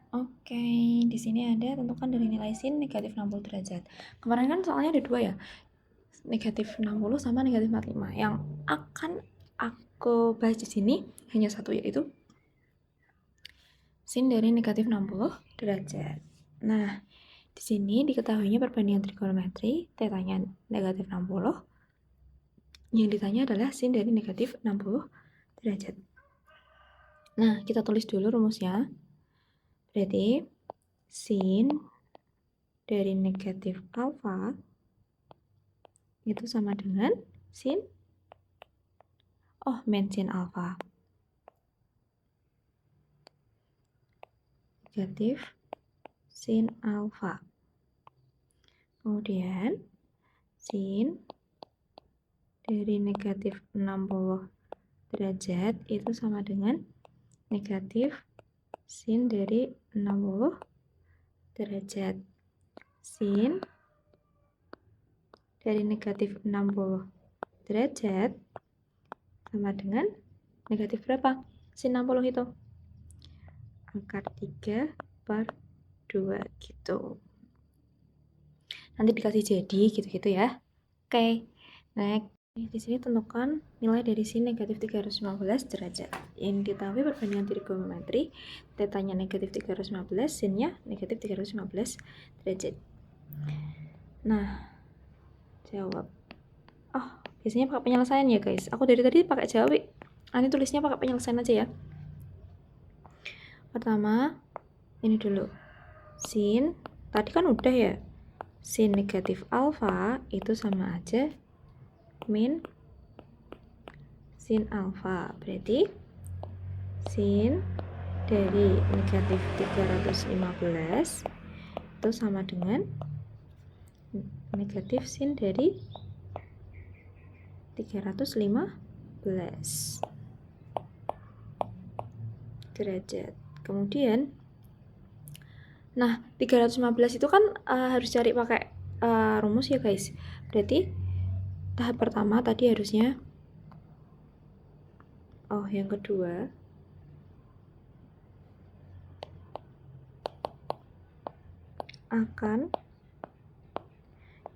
Oke, di sini ada tentukan dari nilai sin negatif 60 derajat. Kemarin kan soalnya ada dua ya, negatif 60 sama negatif 45. Yang akan aku bahas di sini hanya satu, yaitu sin dari negatif 60 derajat. Nah, di sini diketahuinya perbandingan trigonometri, tetanya negatif 60. Yang ditanya adalah sin dari negatif 60 derajat. Nah, kita tulis dulu rumusnya. Berarti sin dari negatif alfa itu sama dengan sin sin alfa negatif sin alfa. Kemudian sin dari negatif 60 derajat itu sama dengan negatif sin dari 60 derajat. Sin dari negatif 60 derajat sama dengan negatif berapa? Sin 60 itu akar 3/2 gitu. Nanti dikasih jadi gitu-gitu ya. Oke. Next. Di sini tentukan nilai dari sin negatif 315 derajat. Yang diketahui perbandingan trigonometri, tetanya negatif 315, sinnya negatif 315 derajat. Nah, jawab. Biasanya pakai penyelesaian ya guys. Aku dari tadi pakai jawab. Nanti tulisnya pakai penyelesaian aja ya. Pertama, ini dulu. Sin, tadi kan udah ya. Sin negatif alfa itu sama aja min sin alfa. Berarti sin dari negatif 315 itu sama dengan negatif sin dari 315 derajat. Kemudian, nah 315 itu kan harus cari pakai rumus ya guys. Berarti tahap pertama tadi harusnya yang kedua akan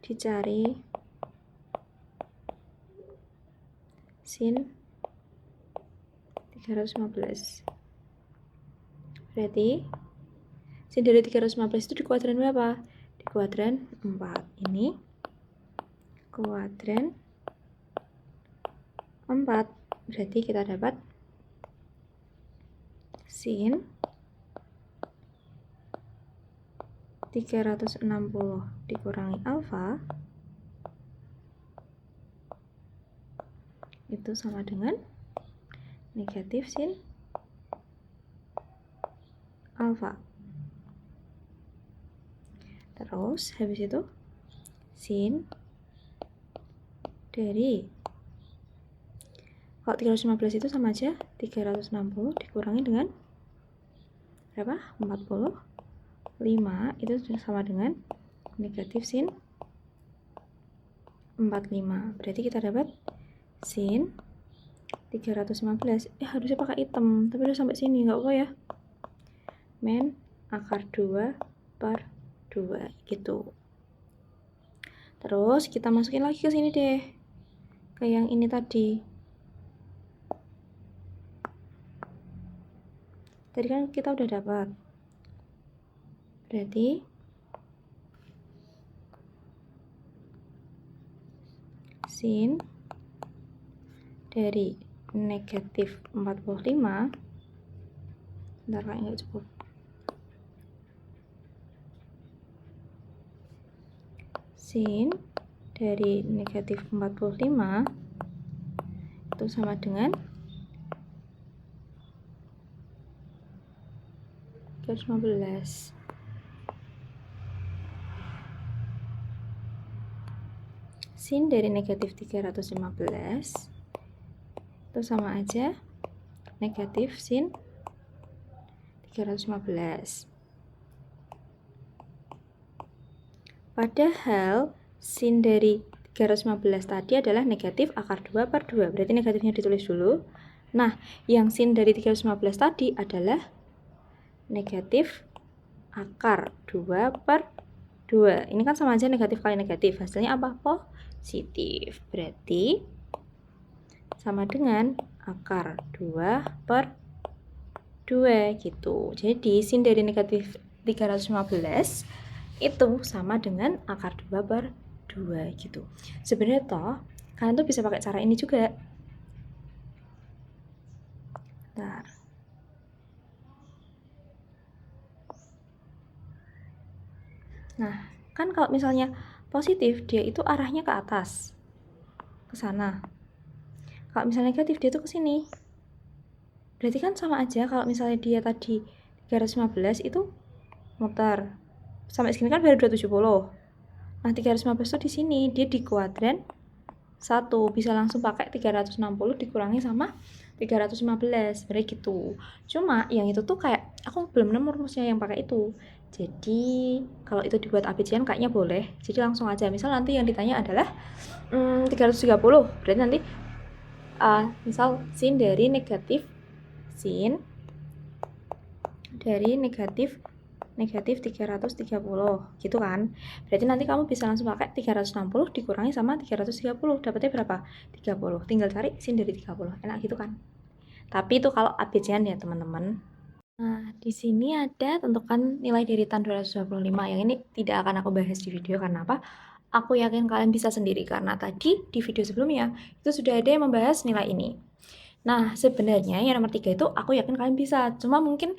dicari sin 315. Berarti sin dari 315 itu di kuadran berapa? Di kuadran 4. Ini kuadran 4. Berarti kita dapat sin 360 dikurangi alfa itu sama dengan negatif sin alfa. Terus habis itu sin dari, kalau 315 itu sama aja 360 dikurangi dengan berapa? 45 itu sama dengan negatif sin 45. Berarti kita dapat sin 315. Harusnya pakai hitam, tapi udah sampai sini, nggak apa ya. Men akar 2/2 gitu. Terus kita masukin lagi ke sini deh, ke yang ini tadi. Tadi kan kita udah dapat. Berarti sin dari negatif 45, bentar kayak nggak cukup. Sin dari negatif 45 itu sama dengan 315. Sin dari negatif 315 itu sama aja negatif sin 315. Padahal sin dari 315 tadi adalah negatif akar 2/2. Berarti negatifnya ditulis dulu. Nah, yang sin dari 315 tadi adalah negatif akar 2 per 2. Ini kan sama aja negatif kali negatif. Hasilnya apa? Positif. Berarti sama dengan akar 2 per 2 gitu. Jadi sin dari negatif 315 itu sama dengan akar 2 per 2 gitu. Sebenarnya toh kalian tuh bisa pakai cara ini juga. Bentar. Nah, kan kalau misalnya positif dia itu arahnya ke atas, ke sana. Kalau misalnya negatif dia tuh ke sini. Berarti kan sama aja kalau misalnya dia tadi 315 itu muter. Sampai segini kan baru 270. Nah, 315 itu di sini, dia di kuadran 1, bisa langsung pakai 360 dikurangi sama 315, sebenarnya gitu. Cuma yang itu tuh kayak aku belum nemu rumusnya yang pakai itu. Jadi kalau itu dibuat ABCN kayaknya boleh. Jadi langsung aja. Misal nanti yang ditanya adalah 330, berarti nanti misal sin dari negatif 330 gitu kan. Berarti nanti kamu bisa langsung pakai 360 dikurangi sama 330, dapatnya berapa? 30. Tinggal cari sin dari 30. Enak gitu kan. Tapi itu kalau ABCN ya, teman-teman. Nah, di sini ada tentukan nilai dari tan 225. Yang ini tidak akan aku bahas di video karena apa? Aku yakin kalian bisa sendiri karena tadi di video sebelumnya itu sudah ada yang membahas nilai ini. Nah, sebenarnya yang nomor 3 itu aku yakin kalian bisa. Cuma mungkin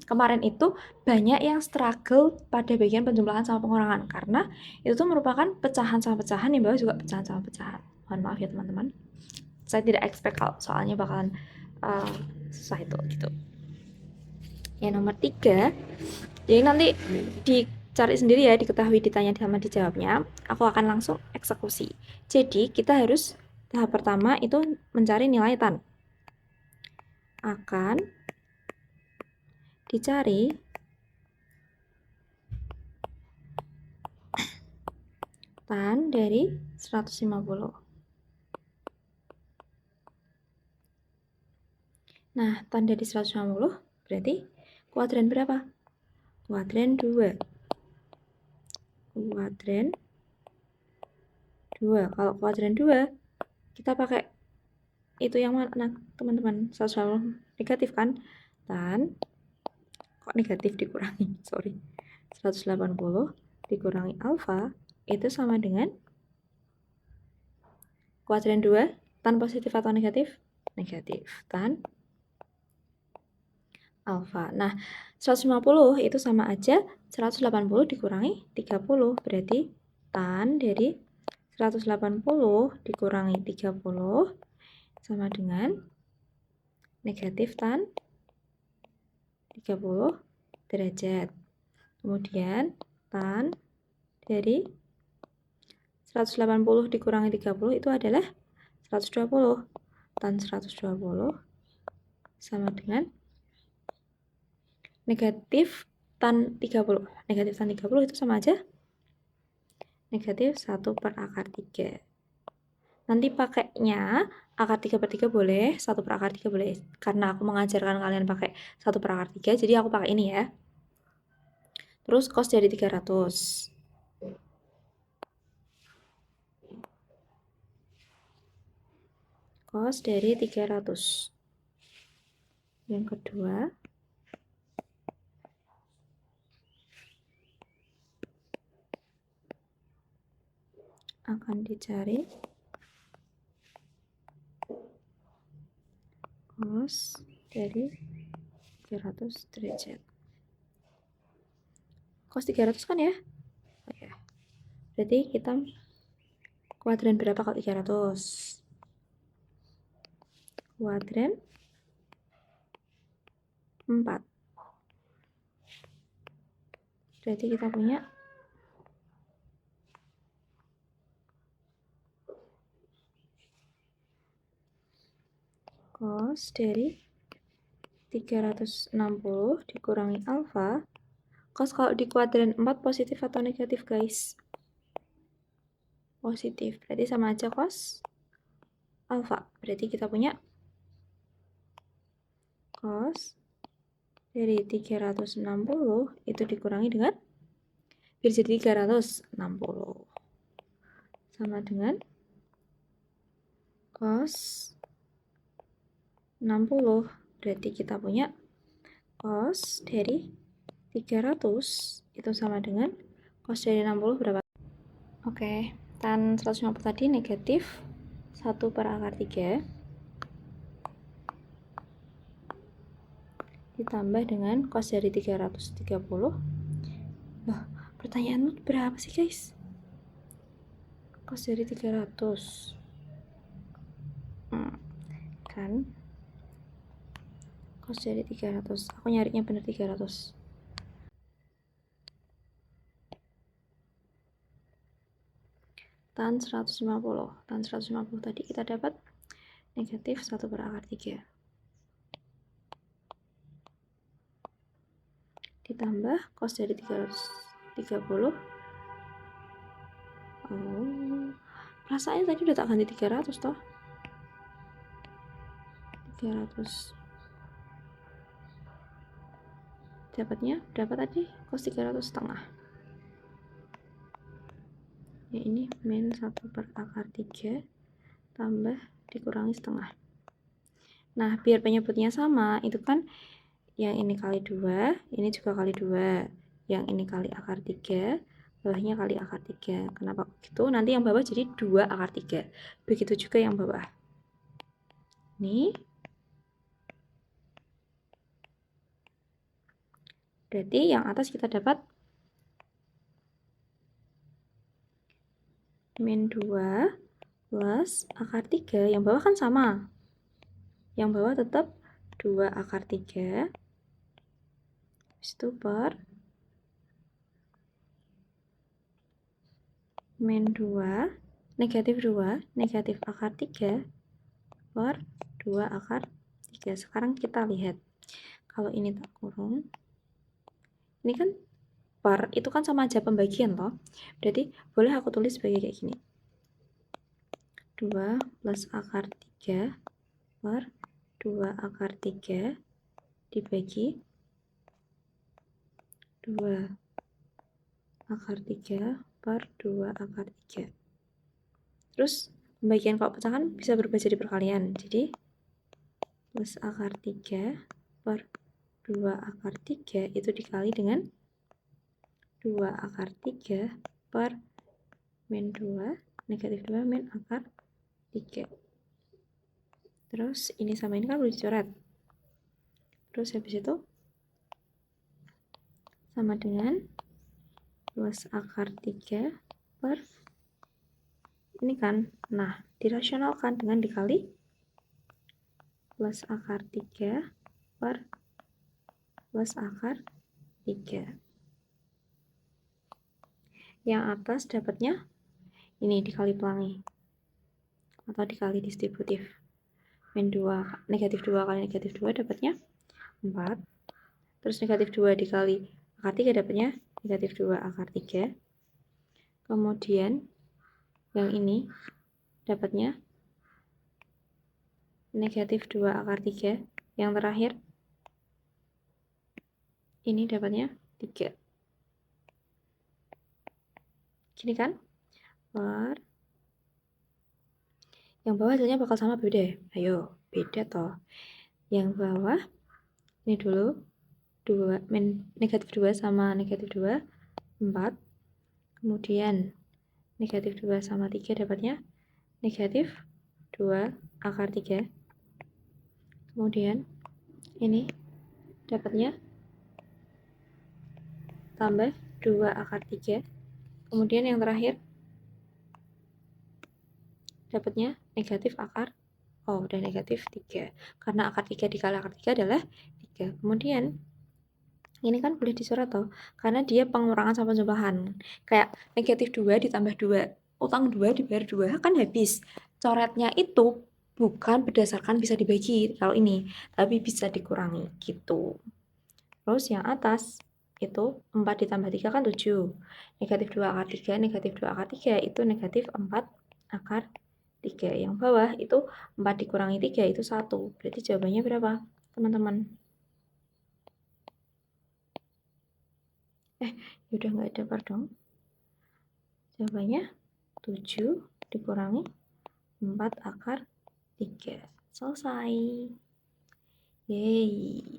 kemarin itu banyak yang struggle pada bagian penjumlahan sama pengurangan. Karena itu tuh merupakan pecahan sama pecahan, yang bawah juga pecahan sama pecahan. Mohon maaf ya teman-teman. Saya tidak expect kalau soalnya bakalan susah itu gitu. Yang nomor 3, jadi nanti dicari sendiri ya, diketahui, ditanya sama dijawabnya. Aku akan langsung eksekusi. Jadi kita harus tahap pertama itu mencari nilai tan. Akan dicari tan dari 150. Nah, tan dari 150 berarti kuadran berapa? Kuadran 2. Kuadran 2. Kalau kuadran 2, kita pakai itu yang mana, teman-teman? 150 negatif kan? Tan, kok negatif dikurangi? Sorry. 180 dikurangi alfa itu sama dengan kuadran 2, tan positif atau negatif? Negatif. Tan alfa. Nah, 150 itu sama aja 180 dikurangi 30. Berarti tan dari 180 dikurangi 30 sama dengan negatif tan 30 derajat. Kemudian tan dari 180 dikurangi 30 itu adalah 120. Tan 120 sama dengan negatif tan 30. Negatif tan 30 itu sama aja negatif 1 per akar 3. Nanti pakainya akar 3 per 3 boleh, 1 per akar 3 boleh. Karena aku mengajarkan kalian pakai 1 per akar 3, jadi aku pakai ini ya. Terus cos dari 300. Cos dari 300. Yang kedua, akan dicari cos dari 300 derajat. Cos 300 kan ya? Oh ya. Berarti kita kuadran berapa kalau 300? Kuadran 4. Berarti kita punya cos dari 360 dikurangi alfa. Cos kalau di kuadran 4 positif atau negatif, guys? Positif. Berarti sama aja cos alfa. Berarti kita punya cos dari 360 itu dikurangi dengan biar jadi 360 sama dengan cos 60. Berarti kita punya cos dari 300 itu sama dengan cos dari 60 berapa? Oke, tan 150 tadi negatif 1/3 ditambah dengan cos dari 330. Loh, pertanyaanmu berapa sih guys? Cos dari 300 kan cos dari 300, aku nyarinya bener 300. Tan 150 tadi kita dapat negatif 1/3 ditambah cos dari 330. Perasaannya tadi udah tak ganti 300 toh. 300 dapatnya berapa tadi? Cos 300 setengah. Ya ini min 1/3 tambah dikurangi setengah. Nah, biar penyebutnya sama, itu kan yang ini kali 2, ini juga kali 2. Yang ini kali akar 3, bawahnya kali akar 3. Kenapa begitu? Nanti yang bawah jadi 2/3. Begitu juga yang bawah. Nih. Berarti yang atas kita dapat min 2 plus akar 3. Yang bawah kan sama. Yang bawah tetap 2/3. Itu per min 2 negatif 2 negatif akar 3 per 2/3. Sekarang kita lihat. Kalau ini tak kurung. Ini kan per, itu kan sama aja pembagian toh. Berarti boleh aku tulis sebagai kayak gini. 2 plus akar 3 per 2/3 dibagi 2/3 per 2/3. Terus pembagian kalau pecahan bisa berubah jadi perkalian. Jadi plus akar 3 per 2/3 itu dikali dengan 2/3 per min 2 negatif 2 min akar 3. Terus ini sama ini kan perlu dicoret. Terus habis itu sama dengan plus akar 3 per ini kan. Nah, dirasionalkan dengan dikali plus akar 3 per plus akar 3. Yang atas dapatnya ini dikali pelangi atau dikali distributif. Min 2 negatif 2 kali negatif 2 dapatnya 4. Terus negatif 2 dikali akar 3 dapatnya negatif 2/3. Kemudian yang ini dapatnya negatif 2/3. Yang terakhir ini dapatnya 3. Gini kan? Per yang bawah hasilnya bakal sama beda. Ayo, beda toh. Yang bawah ini dulu 2 min negatif 2 sama negatif 2 4. Kemudian negatif 2 sama 3 dapatnya negatif 2/3. Kemudian ini dapatnya tambah 2/3. Kemudian yang terakhir dapatnya negatif akar, udah negatif 3. Karena akar 3 dikali akar 3 adalah 3. Kemudian ini kan boleh dicoret toh, karena dia pengurangan sama penjumlahan. Kayak negatif 2 ditambah 2, utang 2 dibayar 2, kan habis. Coretnya itu bukan berdasarkan bisa dibagi kalau ini, tapi bisa dikurangi gitu. Terus yang atas itu 4 ditambah 3 kan 7. Negatif 2/3, negatif 2/3 itu negatif 4/3. Yang bawah itu 4 dikurangi 3 itu 1. Berarti jawabannya berapa, teman-teman? Udah nggak ada, pardon. Jawabannya 7 dikurangi 4 akar 3. Selesai. Yeay.